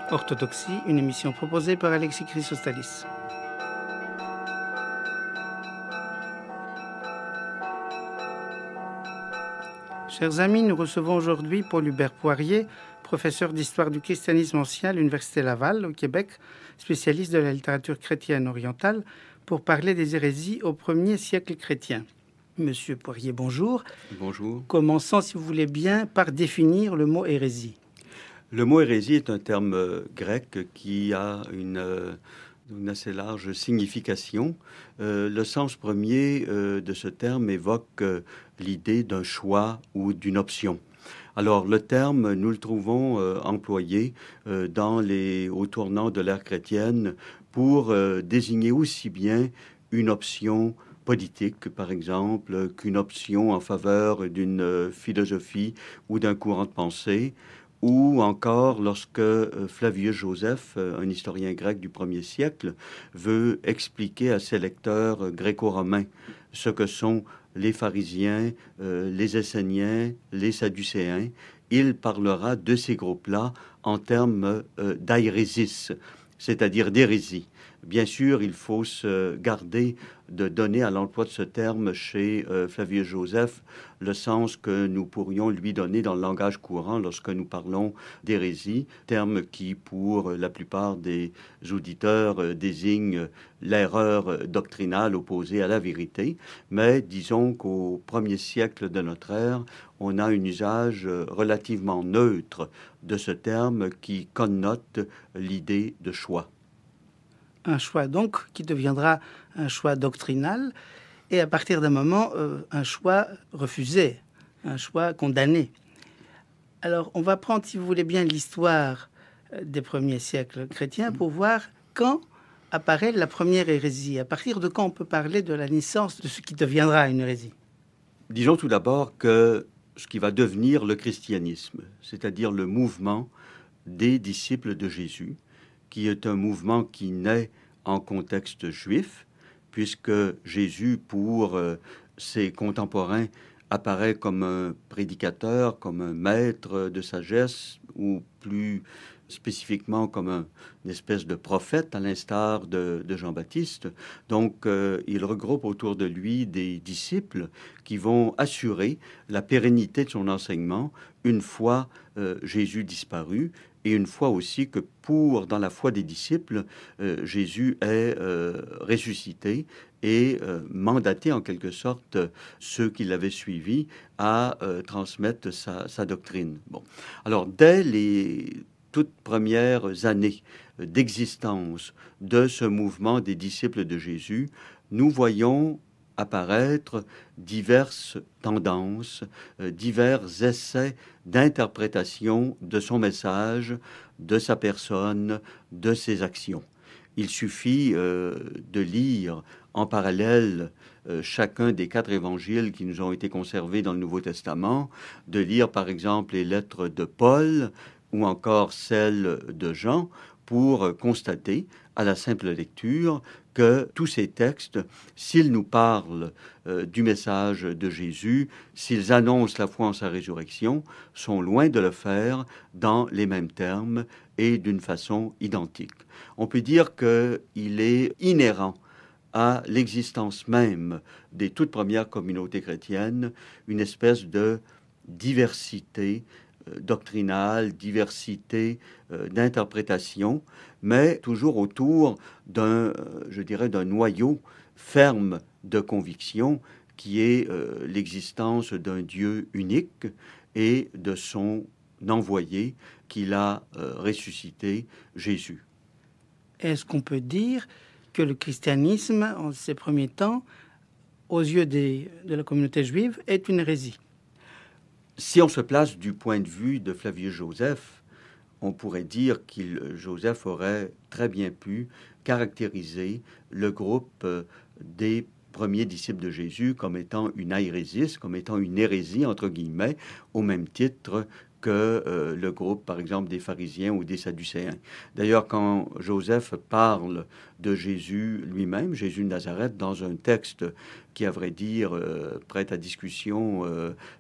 Orthodoxie, une émission proposée par Alexis Chrysostalis. Chers amis, nous recevons aujourd'hui Paul Hubert Poirier, professeur d'histoire du christianisme ancien à l'Université Laval, au Québec, spécialiste de la littérature chrétienne orientale, pour parler des hérésies au 1er siècle chrétien. Monsieur Poirier, bonjour. Bonjour. Commençons, si vous voulez bien, par définir le mot hérésie. Le mot hérésie est un terme grec qui a une assez large signification. Le sens premier de ce terme évoque l'idée d'un choix ou d'une option. Alors, le terme, nous le trouvons employé au tournant de l'ère chrétienne pour désigner aussi bien une option politique, par exemple, qu'une option en faveur d'une philosophie ou d'un courant de pensée, ou encore lorsque Flavius Joseph, un historien grec du 1er siècle, veut expliquer à ses lecteurs gréco-romains ce que sont les pharisiens, les esséniens, les sadducéens. Il parlera de ces groupes-là en termes d'airésis, c'est-à-dire d'hérésie. Bien sûr, il faut se garder de donner à l'emploi de ce terme chez Flavius Joseph le sens que nous pourrions lui donner dans le langage courant lorsque nous parlons d'hérésie, terme qui, pour la plupart des auditeurs, désigne l'erreur doctrinale opposée à la vérité. Mais disons qu'au 1er siècle de notre ère, on a un usage relativement neutre de ce terme qui connote l'idée de choix. Un choix donc qui deviendra un choix doctrinal et à partir d'un moment un choix refusé, un choix condamné. Alors on va prendre, si vous voulez bien, l'histoire des premiers siècles chrétiens pour voir quand apparaît la première hérésie. À partir de quand on peut parler de la naissance de ce qui deviendra une hérésie? Disons tout d'abord que ce qui va devenir le christianisme, c'est-à-dire le mouvement des disciples de Jésus, qui est un mouvement qui naît en contexte juif, puisque Jésus, pour ses contemporains, apparaît comme un prédicateur, comme un maître de sagesse, ou plus spécifiquement comme une espèce de prophète, à l'instar de Jean-Baptiste. Donc, il regroupe autour de lui des disciples qui vont assurer la pérennité de son enseignement une fois Jésus disparu, et une fois aussi que dans la foi des disciples, Jésus est ressuscité et mandaté en quelque sorte ceux qui l'avaient suivi à transmettre sa doctrine. Bon. Alors, dès les toutes premières années d'existence de ce mouvement des disciples de Jésus, nous voyons apparaître diverses tendances, divers essais d'interprétation de son message, de sa personne, de ses actions. Il suffit de lire en parallèle chacun des 4 évangiles qui nous ont été conservés dans le Nouveau Testament, de lire par exemple les lettres de Paul ou encore celles de Jean pour constater à la simple lecture que tous ces textes, s'ils nous parlent du message de Jésus, s'ils annoncent la foi en sa résurrection, sont loin de le faire dans les mêmes termes et d'une façon identique. On peut dire qu'il est inhérent à l'existence même des toutes premières communautés chrétiennes une espèce de diversité doctrinale, diversité d'interprétation, mais toujours autour d'un noyau ferme de conviction qui est l'existence d'un Dieu unique et de son envoyé qu'il a ressuscité, Jésus. Est-ce qu'on peut dire que le christianisme, en ses premiers temps, aux yeux de la communauté juive, est une hérésie? Si on se place du point de vue de Flavius Joseph, on pourrait dire Joseph aurait très bien pu caractériser le groupe des premiers disciples de Jésus comme étant une hérésie, comme étant une hérésie, entre guillemets, au même titre que le groupe, par exemple, des pharisiens ou des sadducéens. D'ailleurs, quand Joseph parle de Jésus lui-même, Jésus de Nazareth, dans un texte qui, à vrai dire, prête à discussion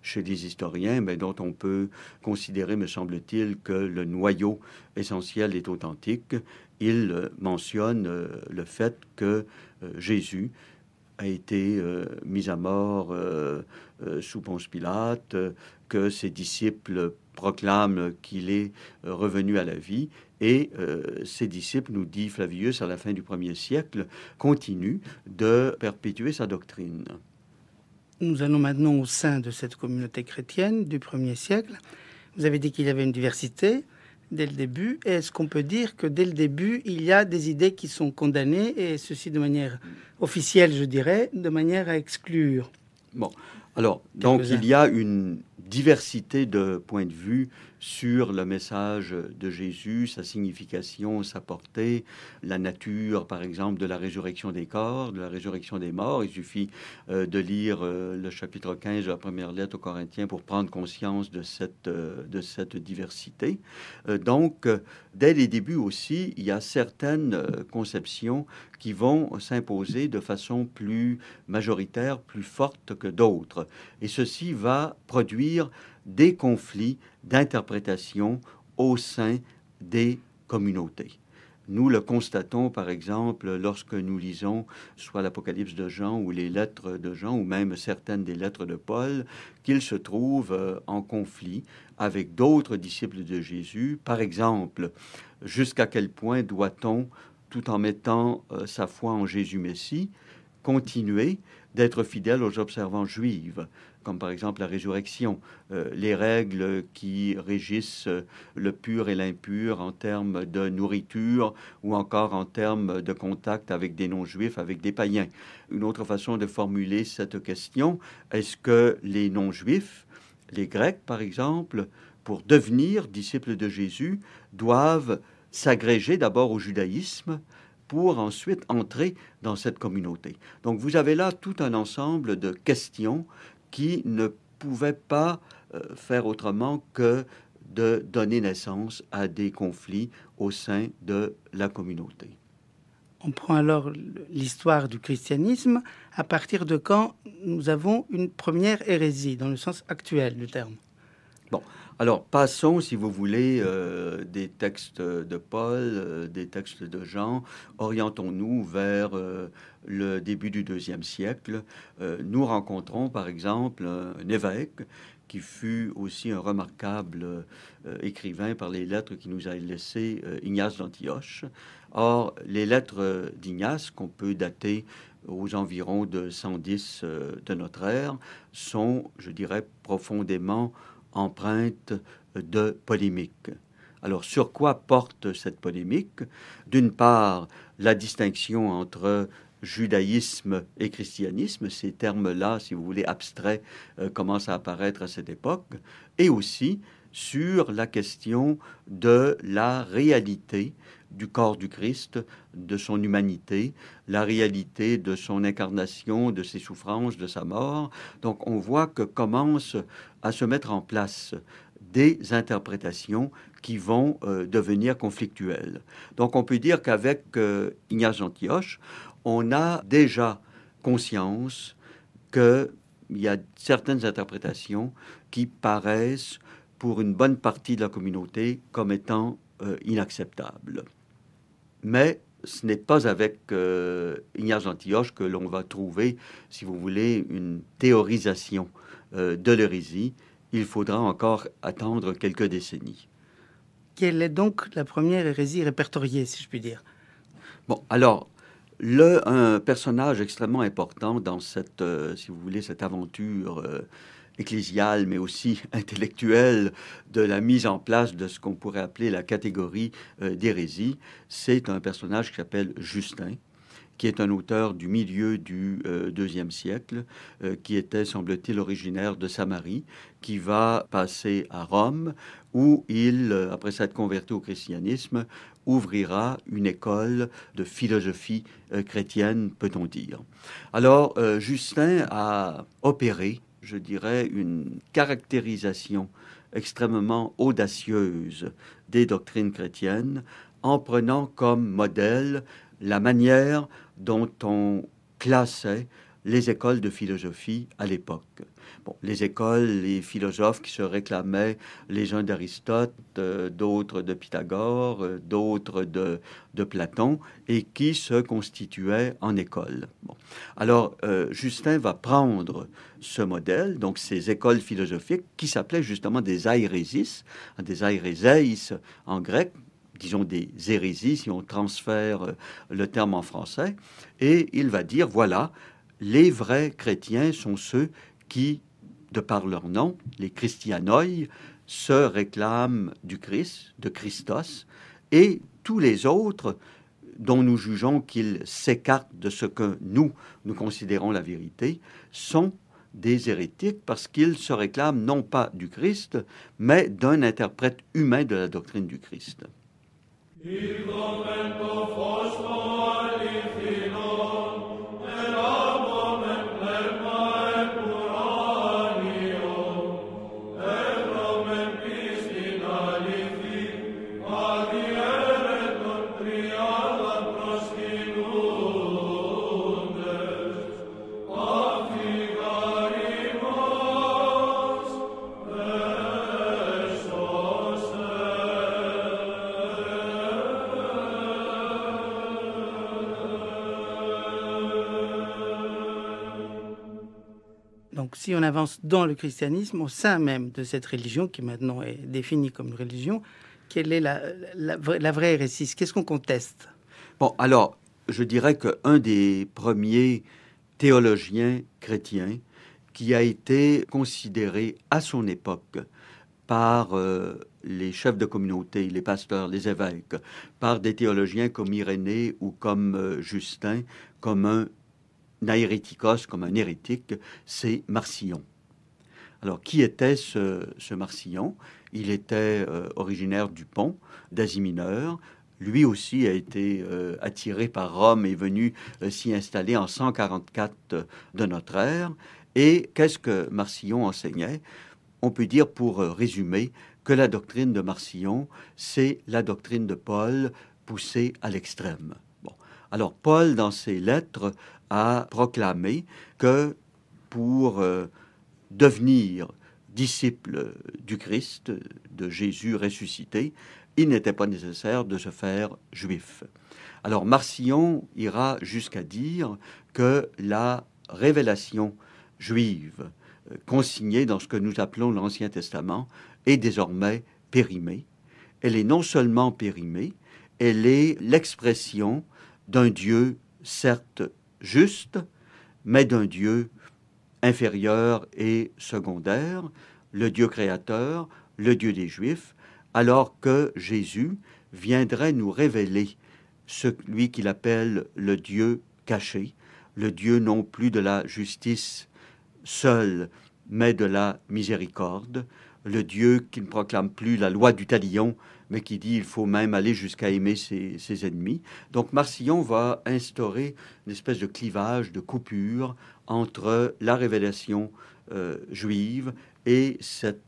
chez les historiens, mais dont on peut considérer, me semble-t-il, que le noyau essentiel est authentique, il mentionne le fait que Jésus a été mis à mort sous Ponce Pilate, que ses disciples proclament qu'il est revenu à la vie, et ses disciples, nous dit Flavius à la fin du 1er siècle, continuent de perpétuer sa doctrine. Nous allons maintenant au sein de cette communauté chrétienne du 1er siècle. Vous avez dit qu'il y avait une diversité dès le début. Est-ce qu'on peut dire que dès le début, il y a des idées qui sont condamnées, et ceci de manière officielle, je dirais, de manière à exclure? Bon, alors, donc il y a une diversité de points de vue sur le message de Jésus, sa signification, sa portée, la nature, par exemple, de la résurrection des corps, de la résurrection des morts. Il suffit de lire le chapitre 15 de la première lettre aux Corinthiens pour prendre conscience de cette diversité. Donc, dès les débuts aussi, il y a certaines conceptions qui vont s'imposer de façon plus majoritaire, plus forte que d'autres. Et ceci va produire des conflits d'interprétation au sein des communautés. Nous le constatons, par exemple, lorsque nous lisons soit l'Apocalypse de Jean ou les lettres de Jean, ou même certaines des lettres de Paul, qu'il se trouve en conflit avec d'autres disciples de Jésus. Par exemple, jusqu'à quel point doit-on, tout en mettant sa foi en Jésus Messie, continuer d'être fidèle aux observances juives, comme par exemple la résurrection, les règles qui régissent le pur et l'impur en termes de nourriture ou encore en termes de contact avec des non-juifs, avec des païens. Une autre façon de formuler cette question, est-ce que les non-juifs, les Grecs par exemple, pour devenir disciples de Jésus, doivent s'agréger d'abord au judaïsme pour ensuite entrer dans cette communauté. Donc vous avez là tout un ensemble de questions qui ne pouvaient pas faire autrement que de donner naissance à des conflits au sein de la communauté. On prend alors l'histoire du christianisme. À partir de quand nous avons une première hérésie, dans le sens actuel du terme? Bon, alors passons, si vous voulez, des textes de Paul, des textes de Jean, orientons-nous vers le début du IIe siècle. Nous rencontrons, par exemple, un évêque qui fut aussi un remarquable écrivain par les lettres qu'il nous a laissées, Ignace d'Antioche. Or, les lettres d'Ignace, qu'on peut dater aux environs de 110 de notre ère, sont, je dirais, profondément empreinte de polémique. Alors, sur quoi porte cette polémique? D'une part, la distinction entre judaïsme et christianisme, ces termes-là, si vous voulez, abstraits, commencent à apparaître à cette époque, et aussi sur la question de la réalité du corps du Christ, de son humanité, la réalité de son incarnation, de ses souffrances, de sa mort. Donc on voit que commencent à se mettre en place des interprétations qui vont devenir conflictuelles. Donc on peut dire qu'avec Ignace d'Antioche, on a déjà conscience qu'il y a certaines interprétations qui paraissent pour une bonne partie de la communauté comme étant inacceptables. Mais ce n'est pas avec Ignace d'Antioche que l'on va trouver, si vous voulez, une théorisation de l'hérésie. Il faudra encore attendre quelques décennies. Quelle est donc la première hérésie répertoriée, si je puis dire? Bon, alors, un personnage extrêmement important dans cette, si vous voulez, cette aventure ecclésiale, mais aussi intellectuelle de la mise en place de ce qu'on pourrait appeler la catégorie d'hérésie, c'est un personnage qui s'appelle Justin, qui est un auteur du milieu du IIe siècle, qui était, semble-t-il, originaire de Samarie, qui va passer à Rome, où il, après s'être converti au christianisme, ouvrira une école de philosophie chrétienne, peut-on dire. Alors, Justin a opéré, je dirais, une caractérisation extrêmement audacieuse des doctrines chrétiennes, en prenant comme modèle la manière dont on classait les écoles de philosophie à l'époque. Bon, les écoles, les philosophes qui se réclamaient les uns d'Aristote, d'autres de Pythagore, d'autres de Platon, et qui se constituaient en école. Bon. Alors, Justin va prendre ce modèle, donc ces écoles philosophiques, qui s'appelaient justement des airésis, des airéseis en grec, disons des hérésies, si on transfère le terme en français, et il va dire, voilà, les vrais chrétiens sont ceux qui, de par leur nom, les christianoi, se réclament du Christ, de Christos, et tous les autres dont nous jugeons qu'ils s'écartent de ce que nous considérons la vérité, sont des hérétiques parce qu'ils se réclament non pas du Christ, mais d'un interprète humain de la doctrine du Christ. Donc, si on avance dans le christianisme, au sein même de cette religion, qui maintenant est définie comme une religion, quelle est la vraie hérésie? Qu'est-ce qu'on conteste? Bon, alors, je dirais qu'un des premiers théologiens chrétiens qui a été considéré à son époque par les chefs de communauté, les pasteurs, les évêques, par des théologiens comme Irénée ou comme Justin, comme un hérétikos, comme un hérétique, c'est Marcion. Alors, qui était ce Marcion? Il était originaire du Pont, d'Asie mineure. Lui aussi a été attiré par Rome et venu s'y installer en 144 de notre ère. Et qu'est-ce que Marcion enseignait? On peut dire, pour résumer, que la doctrine de Marcion, c'est la doctrine de Paul poussée à l'extrême. Bon. Alors, Paul, dans ses lettres, a proclamé que pour devenir disciple du Christ, de Jésus ressuscité, il n'était pas nécessaire de se faire juif. Alors Marcion ira jusqu'à dire que la révélation juive consignée dans ce que nous appelons l'Ancien Testament est désormais périmée. Elle est non seulement périmée, elle est l'expression d'un Dieu certes juste, mais d'un Dieu inférieur et secondaire, le Dieu créateur, le Dieu des Juifs, alors que Jésus viendrait nous révéler celui qu'il appelle le Dieu caché, le Dieu non plus de la justice seule, mais de la miséricorde, le Dieu qui ne proclame plus la loi du talion, mais qui dit il faut même aller jusqu'à aimer ses ennemis. Donc Marcion va instaurer une espèce de clivage, de coupure entre la révélation juive et cet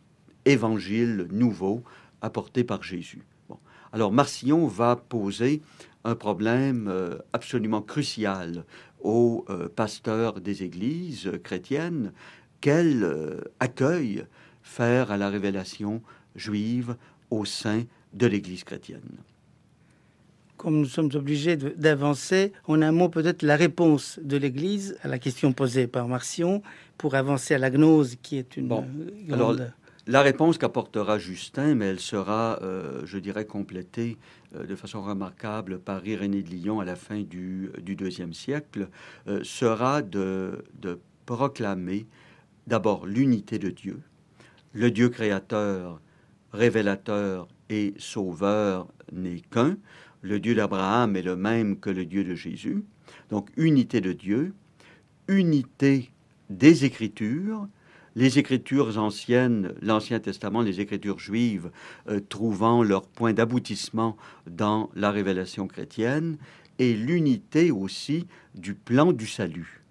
évangile nouveau apporté par Jésus. Bon. Alors Marcion va poser un problème absolument crucial aux pasteurs des églises chrétiennes. Quel accueil faire à la révélation juive au sein de l'Église chrétienne? Comme nous sommes obligés d'avancer, en un mot peut-être la réponse de l'Église à la question posée par Marcion pour avancer à la gnose qui est une grande... Alors, la réponse qu'apportera Justin, mais elle sera, je dirais, complétée de façon remarquable par Irénée de Lyon à la fin du IIe siècle, sera de proclamer d'abord l'unité de Dieu, le Dieu créateur, révélateur et sauveur n'est qu'un. Le Dieu d'Abraham est le même que le Dieu de Jésus. Donc, unité de Dieu, unité des Écritures, les Écritures anciennes, l'Ancien Testament, les Écritures juives, trouvant leur point d'aboutissement dans la révélation chrétienne, et l'unité aussi du plan du salut,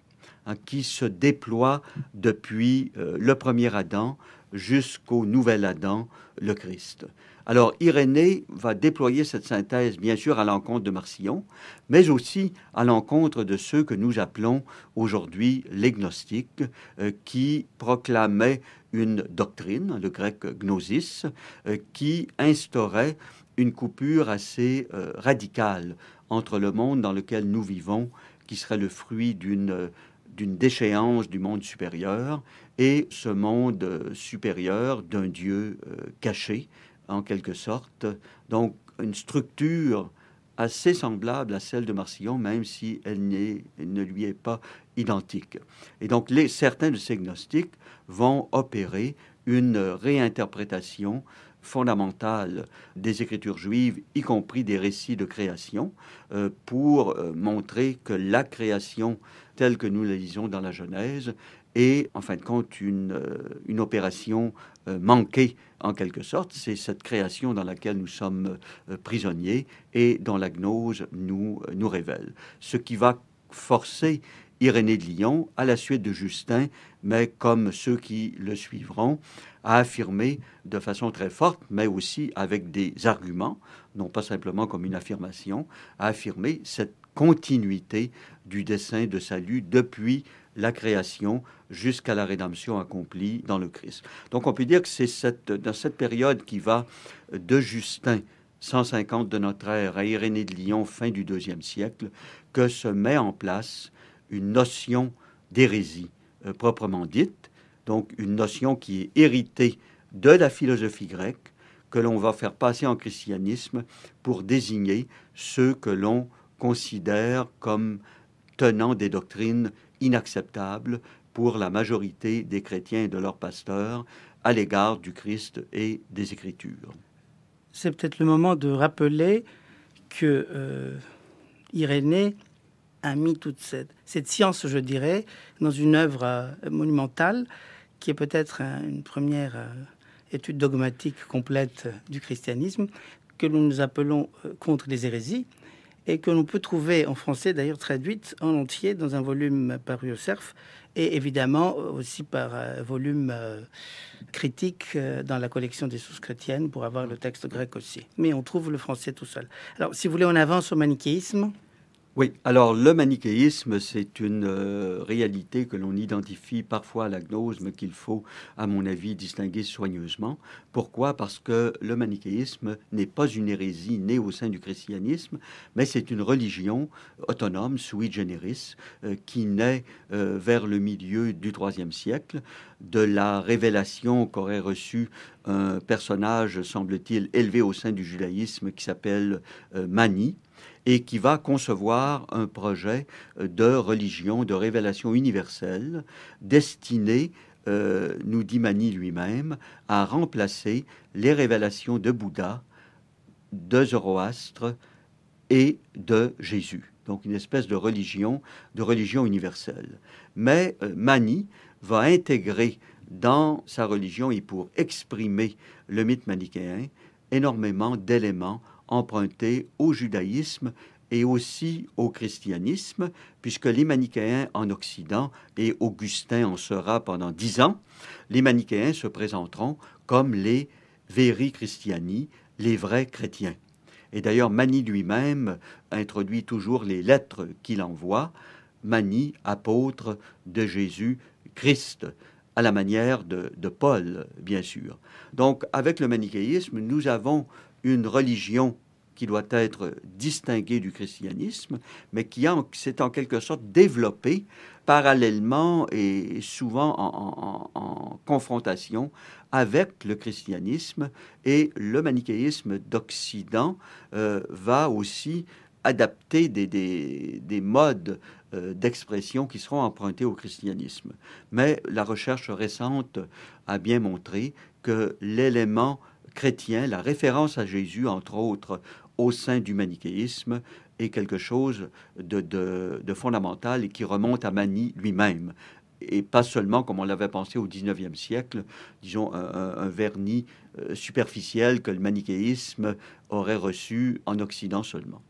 qui se déploie depuis le premier Adam jusqu'au nouvel Adam, le Christ. Alors, Irénée va déployer cette synthèse, bien sûr, à l'encontre de Marcion, mais aussi à l'encontre de ceux que nous appelons aujourd'hui les gnostiques, qui proclamaient une doctrine, le grec gnosis, qui instaurait une coupure assez radicale entre le monde dans lequel nous vivons, qui serait le fruit d'une déchéance du monde supérieur, et ce monde supérieur d'un Dieu caché, en quelque sorte. Donc, une structure assez semblable à celle de Marcion, même si elle ne lui est pas identique. Et donc, certains de ces gnostiques vont opérer une réinterprétation fondamentale des Écritures juives, y compris des récits de création, pour montrer que la création telle que nous la lisons dans la Genèse est, en fin de compte, une opération manquée, en quelque sorte. C'est cette création dans laquelle nous sommes prisonniers et dont la gnose nous révèle. Ce qui va forcer Irénée de Lyon, à la suite de Justin, mais comme ceux qui le suivront, à affirmer de façon très forte, mais aussi avec des arguments, non pas simplement comme une affirmation, à affirmer cette continuité du dessein de salut depuis la création jusqu'à la rédemption accomplie dans le Christ. Donc on peut dire que c'est dans cette période qui va de Justin 150 de notre ère à Irénée de Lyon, fin du IIe siècle, que se met en place une notion d'hérésie proprement dite, donc une notion qui est héritée de la philosophie grecque, que l'on va faire passer en christianisme pour désigner ceux que l'on considère comme tenant des doctrines inacceptables pour la majorité des chrétiens et de leurs pasteurs à l'égard du Christ et des Écritures. C'est peut-être le moment de rappeler que Irénée a mis toute cette science, je dirais, dans une œuvre monumentale qui est peut-être une première étude dogmatique complète du christianisme, que nous appelons Contre les hérésies, et que l'on peut trouver en français, d'ailleurs traduite en entier dans un volume paru au Cerf, et évidemment aussi par volume critique dans la collection des sources chrétiennes pour avoir le texte grec aussi. Mais on trouve le français tout seul. Alors, si vous voulez, on avance au manichéisme. Oui, alors le manichéisme, c'est une réalité que l'on identifie parfois à la gnose, mais qu'il faut, à mon avis, distinguer soigneusement. Pourquoi? Parce que le manichéisme n'est pas une hérésie née au sein du christianisme, mais c'est une religion autonome, sui generis, qui naît vers le milieu du IIIe siècle, de la révélation qu'aurait reçue un personnage, semble-t-il, élevé au sein du judaïsme qui s'appelle Mani, et qui va concevoir un projet de religion, de révélation universelle, destiné, nous dit Mani lui-même, à remplacer les révélations de Bouddha, de Zoroastre et de Jésus. Donc une espèce de religion universelle. Mais Mani va intégrer dans sa religion, et pour exprimer le mythe manichéen, énormément d'éléments empruntés au judaïsme et aussi au christianisme, puisque les manichéens en Occident, et Augustin en sera pendant 10 ans, les manichéens se présenteront comme les veri christiani, les vrais chrétiens. Et d'ailleurs, Mani lui-même introduit toujours les lettres qu'il envoie, Mani, apôtre de Jésus-Christ, à la manière de Paul, bien sûr. Donc, avec le manichéisme, nous avons une religion qui doit être distinguée du christianisme, mais qui s'est en quelque sorte développée parallèlement et souvent en confrontation avec le christianisme. Et le manichéisme d'Occident va aussi adapter des modes d'expression qui seront empruntés au christianisme. Mais la recherche récente a bien montré que l'élément chrétien, la référence à Jésus, entre autres, au sein du manichéisme, est quelque chose de fondamental et qui remonte à Mani lui-même. Et pas seulement, comme on l'avait pensé au XIXe siècle, disons un vernis superficiel que le manichéisme aurait reçu en Occident seulement.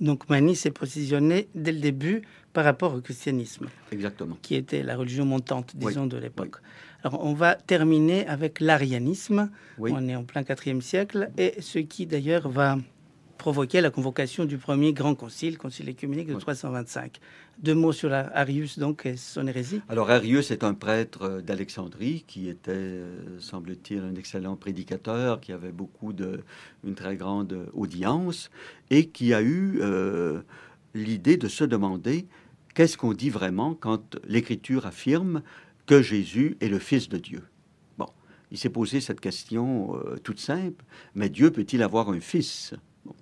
Donc Mani s'est positionné dès le début par rapport au christianisme. Exactement. Qui était la religion montante, disons, Oui. de l'époque. Oui. Alors, on va terminer avec l'arianisme. Oui. On est en plein IVe siècle, et ce qui, d'ailleurs, va provoquer la convocation du premier grand concile œcuménique de 325. 2 mots sur Arius, donc, et son hérésie. Alors, Arius est un prêtre d'Alexandrie qui était, semble-t-il, un excellent prédicateur, qui avait une très grande audience, et qui a eu l'idée de se demander qu'est-ce qu'on dit vraiment quand l'Écriture affirme que Jésus est le Fils de Dieu. Bon, il s'est posé cette question toute simple, mais Dieu peut-il avoir un fils? Bon.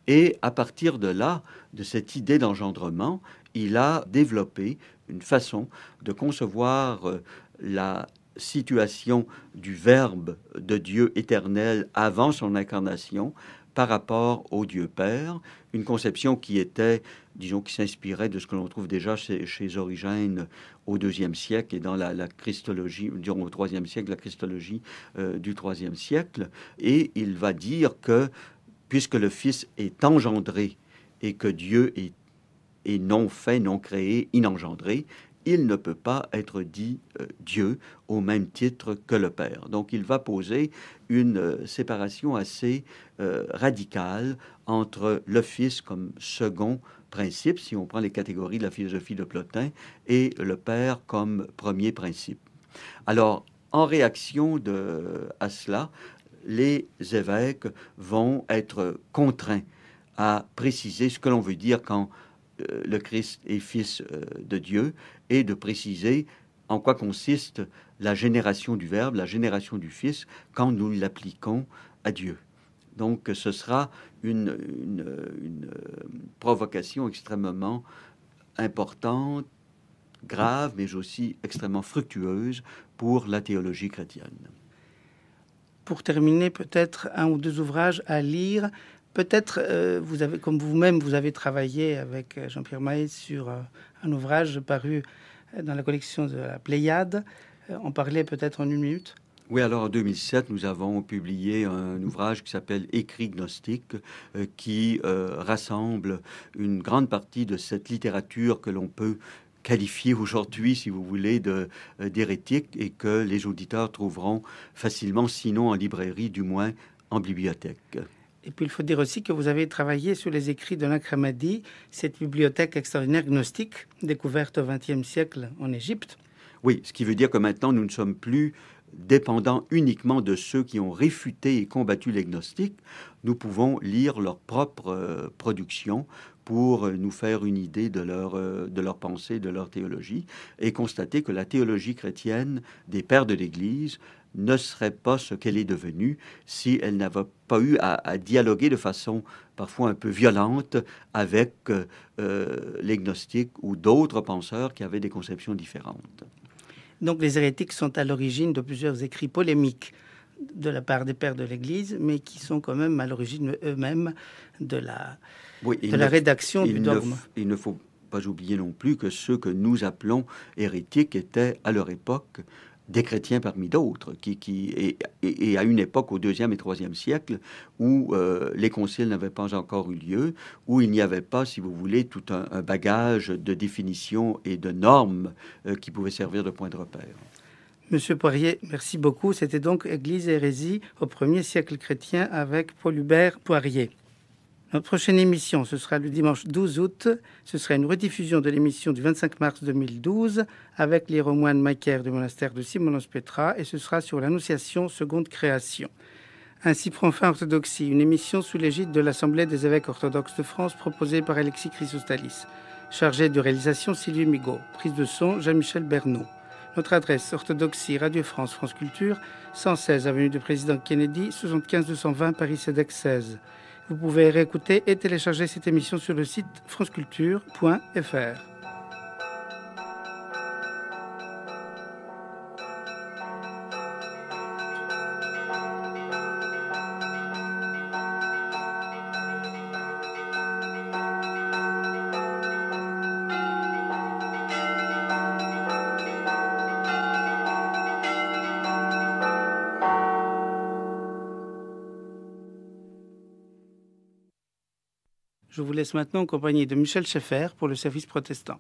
Et à partir de là, de cette idée d'engendrement, il a développé une façon de concevoir la situation du Verbe de Dieu éternel avant son incarnation par rapport au Dieu Père, une conception qui était, disons, qui s'inspirait de ce que l'on trouve déjà chez Origène au IIe siècle et dans la Christologie, disons au IIIe siècle, la Christologie du IIIe siècle. Et il va dire que, puisque le Fils est engendré et que Dieu est non fait, non créé, inengendré, il ne peut pas être dit Dieu au même titre que le Père. Donc il va poser une séparation assez radicale entre le Fils comme second principe, si on prend les catégories de la philosophie de Plotin, et le Père comme premier principe. Alors, en réaction à cela, les évêques vont être contraints à préciser ce que l'on veut dire quand le Christ est Fils de Dieu, et de préciser en quoi consiste la génération du Verbe, la génération du Fils, quand nous l'appliquons à Dieu. Donc ce sera une provocation extrêmement importante, grave, mais aussi extrêmement fructueuse pour la théologie chrétienne. Pour terminer, peut-être 1 ou 2 ouvrages à lire. Peut-être, vous avez, comme vous-même, vous avez travaillé avec Jean-Pierre Maé sur un ouvrage paru dans la collection de la Pléiade. En parler peut-être en 1 minute. Oui, alors en 2007, nous avons publié un ouvrage qui s'appelle Écrits gnostiques, qui rassemble une grande partie de cette littérature que l'on peut qualifié aujourd'hui, si vous voulez, d'hérétique, et que les auditeurs trouveront facilement, sinon en librairie, du moins en bibliothèque. Et puis il faut dire aussi que vous avez travaillé sur les écrits de Nag-Hammadi, cette bibliothèque extraordinaire gnostique, découverte au XXe siècle en Égypte. Oui, ce qui veut dire que maintenant nous ne sommes plus dépendants uniquement de ceux qui ont réfuté et combattu les gnostiques. Nous pouvons lire leur propre production pour nous faire une idée de leur pensée, de leur théologie, et constater que la théologie chrétienne des pères de l'Église ne serait pas ce qu'elle est devenue si elle n'avait pas eu à dialoguer de façon parfois un peu violente avec les gnostiques ou d'autres penseurs qui avaient des conceptions différentes. Donc les hérétiques sont à l'origine de plusieurs écrits polémiques de la part des pères de l'Église, mais qui sont quand même à l'origine eux-mêmes de la rédaction du dogme. Il ne faut pas oublier non plus que ceux que nous appelons hérétiques étaient à leur époque des chrétiens parmi d'autres, et à une époque au IIe et IIIe siècle où les conciles n'avaient pas encore eu lieu, où il n'y avait pas, si vous voulez, tout un bagage de définitions et de normes qui pouvaient servir de point de repère. Monsieur Poirier, merci beaucoup. C'était donc Église et hérésie au 1er siècle chrétien avec Paul-Hubert Poirier. Notre prochaine émission, ce sera le dimanche 12 août. Ce sera une rediffusion de l'émission du 25 mars 2012 avec les moine Macaire du monastère de Simonos-Petra, et ce sera sur l'Annonciation, seconde création. Ainsi prend fin Orthodoxie, une émission sous l'égide de l'Assemblée des évêques orthodoxes de France proposée par Alexis Chrysostalis. Chargé de réalisation, Sylvie Migaud. Prise de son, Jean-Michel Bernot. Notre adresse, Orthodoxie, Radio France, France Culture, 116 avenue du Président Kennedy, 75 220 Paris CEDEX 16. Vous pouvez réécouter et télécharger cette émission sur le site franceculture.fr. Je vous laisse maintenant en compagnie de Michel Schaeffer pour le service protestant.